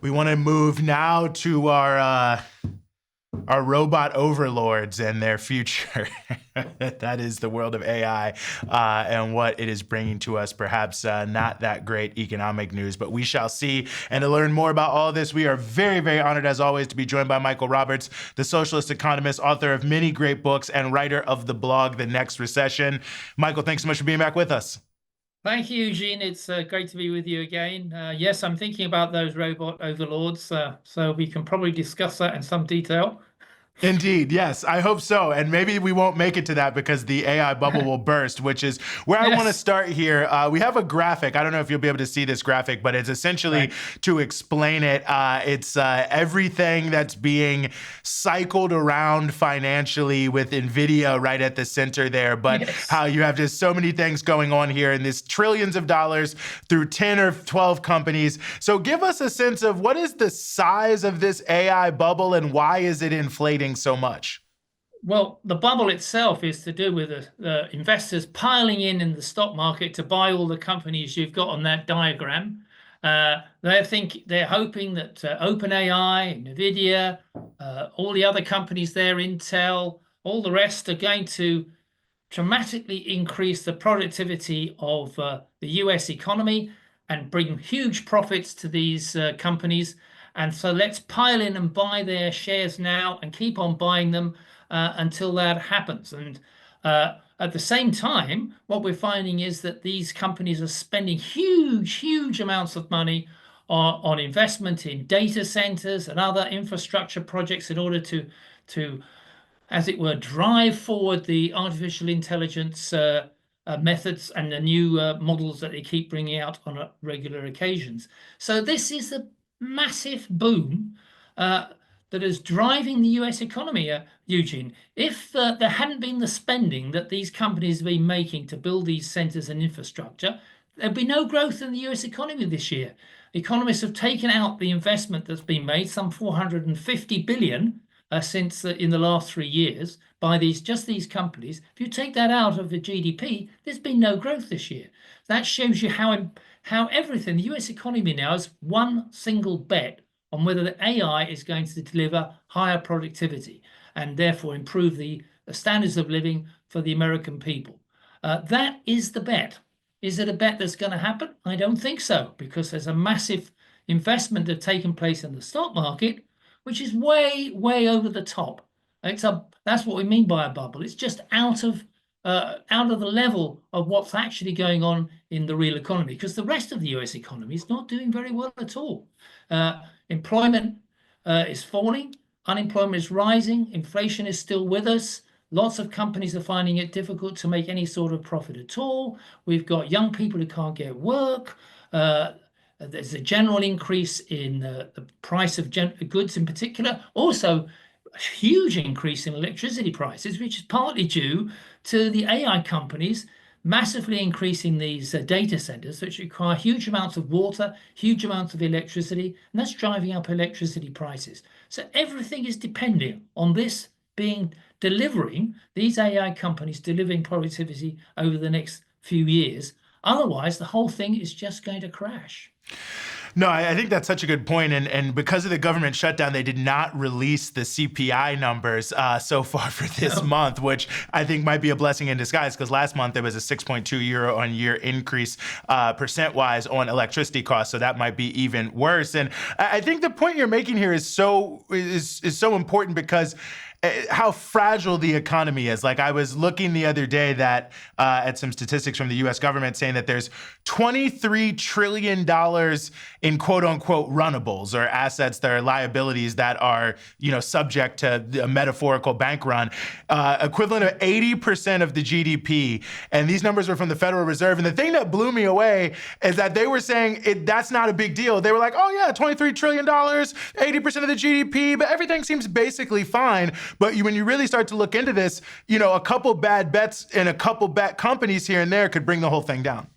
We want to move now to our robot overlords and their future. That is the world of AI and what it is bringing to us. Perhaps not that great economic news, but we shall see. And to learn more about all of this, we are very, very honored, as always, to be joined by Michael Roberts, the socialist economist, author of many great books, and writer of the blog, The Next Recession. Michael, thanks so much for being back with us. Thank you, Eugene. It's great to be with you again. Yes, I'm thinking about those robot overlords, so we can probably discuss that in some detail. Indeed, yes, I hope so. And maybe we won't make it to that because the AI bubble will burst, which is where I want to Yes. start here. We have a graphic. I don't know if you'll be able to see this graphic, but it's essentially Right. to explain it. It's everything that's being cycled around financially with NVIDIA right at the center there, but Yes. how you have just so many things going on here and this trillions of dollars through 10 or 12 companies. So give us a sense of what is the size of this AI bubble and why is it inflating so much? Well, the bubble itself is to do with the investors piling in the stock market to buy all the companies you've got on that diagram. They're hoping that OpenAI, NVIDIA, all the other companies there, Intel, all the rest are going to dramatically increase the productivity of the US economy and bring huge profits to these companies. And so let's pile in and buy their shares now and keep on buying them until that happens. And at the same time, what we're finding is that these companies are spending huge amounts of money on investment in data centers and other infrastructure projects in order to as it were, drive forward the artificial intelligence methods and the new models that they keep bringing out on regular occasions. So this is a massive boom that is driving the US economy, Eugene. If there hadn't been the spending that these companies have been making to build these centers and infrastructure, there'd be no growth in the US economy this year. Economists have taken out the investment that's been made, some 450 billion since in the last 3 years by these companies. If you take that out of the GDP, there's been no growth this year. That shows you how everything, the US economy now is one single bet on whether the AI is going to deliver higher productivity and therefore improve the standards of living for the American people. That is the bet. Is it a bet that's going to happen? I don't think so, because there's a massive investment that's taken place in the stock market, which is way over the top. That's what we mean by a bubble. It's just out of the level of what's actually going on in the real economy, because the rest of the US economy is not doing very well at all. Employment is falling, unemployment is rising, inflation is still with us. Lots of companies are finding it difficult to make any sort of profit at all. We've got young people who can't get work. There's a general increase in the price of goods in particular. Also, a huge increase in electricity prices, which is partly due to the AI companies massively increasing these data centers, which require huge amounts of water, huge amounts of electricity, and that's driving up electricity prices. So everything is depending on this delivering, these AI companies delivering productivity over the next few years. Otherwise, the whole thing is just going to crash. No, I think that's such a good point. And because of the government shutdown, they did not release the CPI numbers so far for this month, which I think might be a blessing in disguise, because last month there was a 6.2 year-on-year increase percent-wise on electricity costs. So that might be even worse. And I think the point you're making here is so important, because how fragile the economy is. Like, I was looking the other day that at some statistics from the US government saying that there's $23 trillion in quote unquote runnables, or assets that are liabilities that are, subject to a metaphorical bank run, equivalent of 80% of the GDP. And these numbers were from the Federal Reserve. And the thing that blew me away is that they were saying that's not a big deal. They were like, oh yeah, $23 trillion, 80% of the GDP, but everything seems basically fine. But when you really start to look into this, a couple bad bets and a couple bad companies here and there could bring the whole thing down.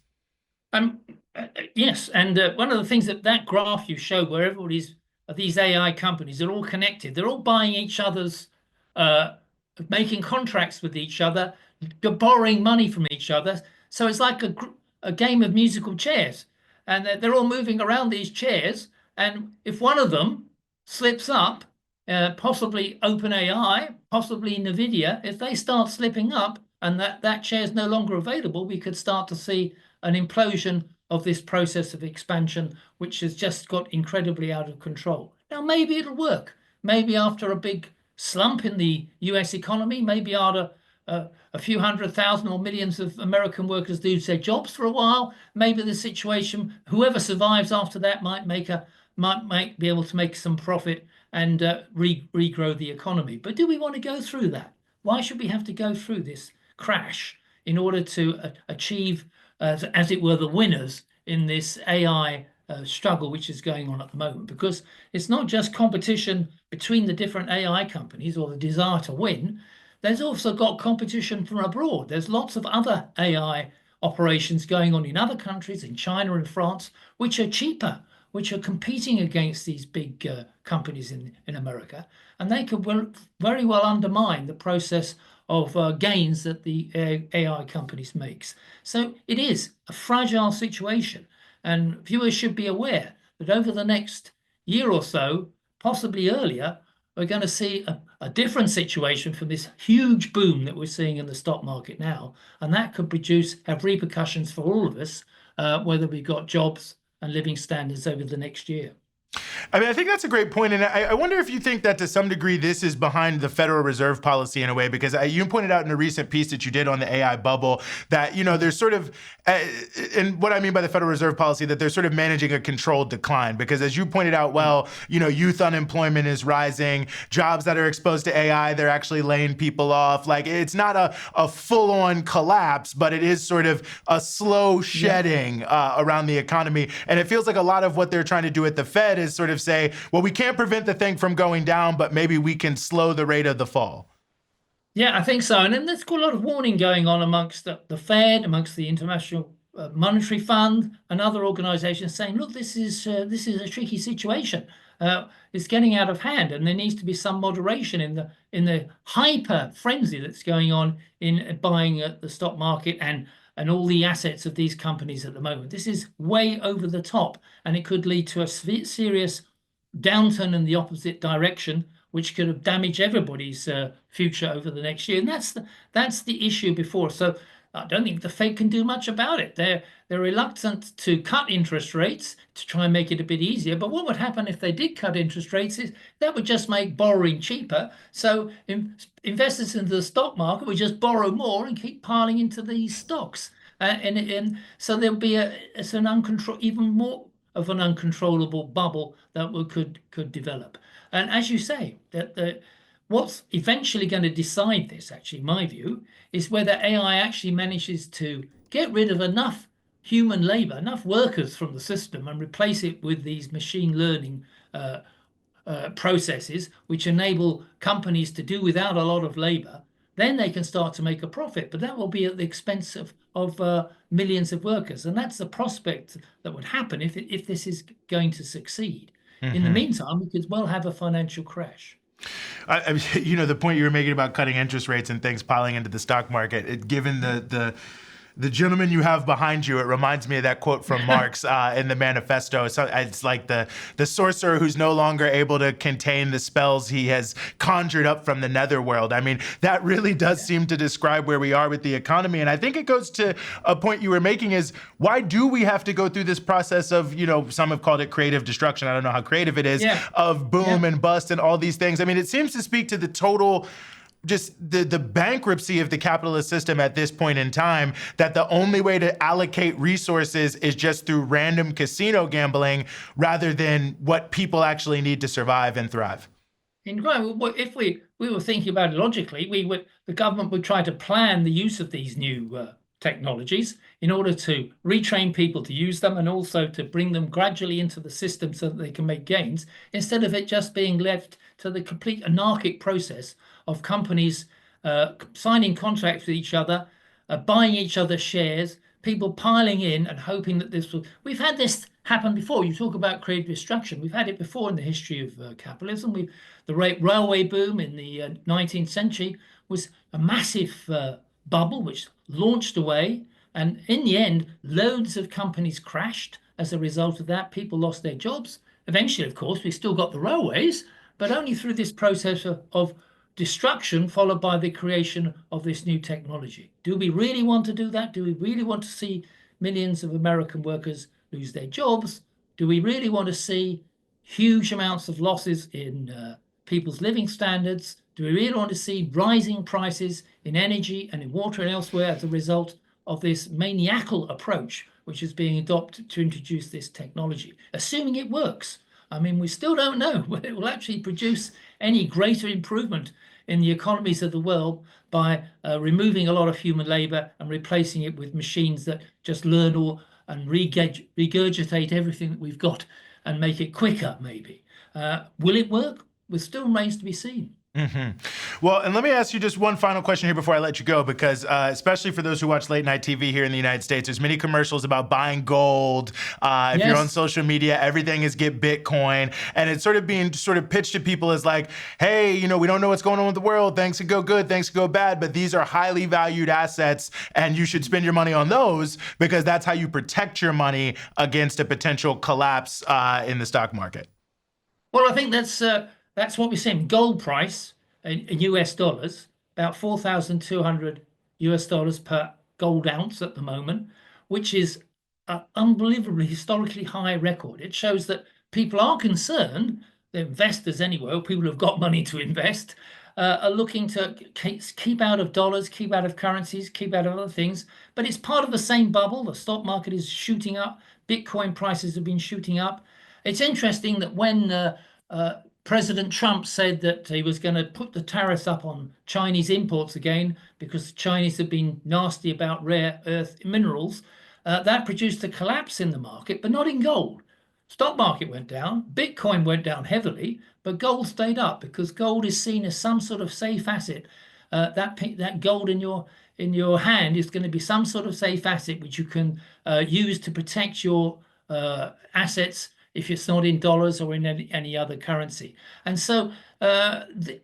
Yes, and one of the things that graph you show, where everybody's these AI companies are all connected, they're all buying each other's, making contracts with each other, borrowing money from each other. So it's like a game of musical chairs, and they're all moving around these chairs And if one of them slips up, possibly OpenAI, possibly NVIDIA, if they start slipping up and that share is no longer available, we could start to see an implosion of this process of expansion, which has just got incredibly out of control. Now, maybe it'll work. Maybe after a big slump in the US economy, maybe after a few 100,000 or millions of American workers lose their jobs for a while, maybe the situation, whoever survives after that might be able to make some profit and regrow the economy. But do we want to go through that? Why should we have to go through this crash in order to achieve, as it were, the winners in this AI struggle which is going on at the moment? Because it's not just competition between the different AI companies or the desire to win. There's also got competition from abroad. There's lots of other AI operations going on in other countries, in China and France, which are cheaper, which are competing against these big companies in America. And they could very well undermine the process of gains that the AI companies makes. So it is a fragile situation. And viewers should be aware that over the next year or so, possibly earlier, we're going to see a different situation from this huge boom that we're seeing in the stock market now. And that could have repercussions for all of us, whether we've got jobs and living standards over the next year. I mean, I think that's a great point. And I wonder if you think that to some degree this is behind the Federal Reserve policy in a way, because you pointed out in a recent piece that you did on the AI bubble that, there's sort of, and what I mean by the Federal Reserve policy, that they're sort of managing a controlled decline. Because as you pointed out, well, youth unemployment is rising, jobs that are exposed to AI, they're actually laying people off. Like, it's not a full-on collapse, but it is sort of a slow shedding around the economy. And it feels like a lot of what they're trying to do at the Fed is sort of say, well, we can't prevent the thing from going down, but maybe we can slow the rate of the fall. Yeah, I think so. And then there's quite a lot of warning going on amongst the Fed, amongst the International Monetary Fund and other organizations saying, look, this is a tricky situation. It's getting out of hand, and there needs to be some moderation in the hyper frenzy that's going on in buying the stock market and all the assets of these companies at the moment. This is way over the top, and it could lead to a serious downturn in the opposite direction, which could have damaged everybody's future over the next year. And that's the issue before. So I don't think the Fed can do much about it. They're reluctant to cut interest rates to try and make it a bit easier. But what would happen if they did cut interest rates is that would just make borrowing cheaper. So investors into the stock market would just borrow more and keep piling into these stocks. And so there'll be even more of an uncontrollable bubble that could develop. And as you say, that what's eventually going to decide this, actually, in my view, is whether AI actually manages to get rid of enough human labor, enough workers from the system, and replace it with these machine learning processes, which enable companies to do without a lot of labor. Then they can start to make a profit, but that will be at the expense of millions of workers. And that's the prospect that would happen if this is going to succeed. Mm-hmm. In the meantime, we could well have a financial crash. The point you were making about cutting interest rates and things piling into the stock market, given the gentleman you have behind you, it reminds me of that quote from Marx in the Manifesto. So it's like the sorcerer who's no longer able to contain the spells he has conjured up from the netherworld. I mean, that really does seem to describe where we are with the economy. And I think it goes to a point you were making is, why do we have to go through this process of, some have called it creative destruction, I don't know how creative it is, of boom and bust and all these things. I mean, it seems to speak to the total just the bankruptcy of the capitalist system at this point in time, that the only way to allocate resources is just through random casino gambling rather than what people actually need to survive and thrive. If we were thinking about it logically, the government would try to plan the use of these new technologies in order to retrain people to use them, and also to bring them gradually into the system so that they can make gains, instead of it just being left to the complete anarchic process of companies signing contracts with each other, buying each other's shares, people piling in and hoping that this will. We've had this happen before. You talk about creative destruction. We've had it before in the history of capitalism. The railway boom in the 19th century was a massive bubble which launched away, and in the end, loads of companies crashed as a result of that. People lost their jobs, Eventually, of course, we still got the railways, but only through this process of destruction followed by the creation of this new technology. Do we really want to do that? Do we really want to see millions of American workers lose their jobs? Do we really want to see huge amounts of losses in people's living standards? Do we really want to see rising prices in energy and in water and elsewhere as a result of this maniacal approach which is being adopted to introduce this technology, assuming it works? I mean, we still don't know whether it will actually produce any greater improvement in the economies of the world by removing a lot of human labor and replacing it with machines that just learn and regurgitate everything that we've got and make it quicker, maybe. Will it work? Well, still remains to be seen. Well, and let me ask you just one final question here before I let you go, because especially for those who watch late night TV here in the United States, there's many commercials about buying gold. If you're on social media, everything is get Bitcoin. And it's sort of being pitched to people as like, hey, we don't know what's going on with the world. Things could go good, things could go bad, but these are highly valued assets and you should spend your money on those because that's how you protect your money against a potential collapse in the stock market. Well, I think that's what we're seeing. Gold price in US dollars, about $4,200 per gold ounce at the moment, which is an unbelievably historically high record. It shows that people are concerned, the investors anyway, or people who've got money to invest, are looking to keep out of dollars, keep out of currencies, keep out of other things. But it's part of the same bubble. The stock market is shooting up. Bitcoin prices have been shooting up. It's interesting that when President Trump said that he was going to put the tariffs up on Chinese imports again because the Chinese have been nasty about rare earth minerals. That produced a collapse in the market, but not in gold. Stock market went down, Bitcoin went down heavily, but gold stayed up because gold is seen as some sort of safe asset. That gold in your hand is going to be some sort of safe asset which you can use to protect your assets if it's not in dollars or in any other currency. And so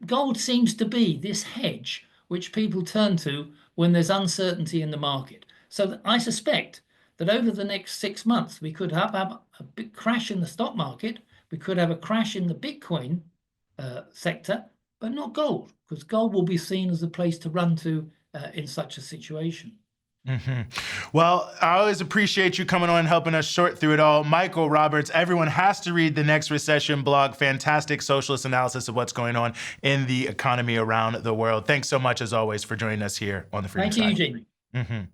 gold seems to be this hedge which people turn to when there's uncertainty in the market. So I suspect that over the next 6 months, we could have a big crash in the stock market. We could have a crash in the Bitcoin sector, but not gold, because gold will be seen as a place to run to in such a situation. Well, I always appreciate you coming on and helping us sort through it all. Michael Roberts, everyone has to read the Next Recession blog. Fantastic socialist analysis of what's going on in the economy around the world. Thanks so much, as always, for joining us here on the Freedom Side. Thank you, Eugene.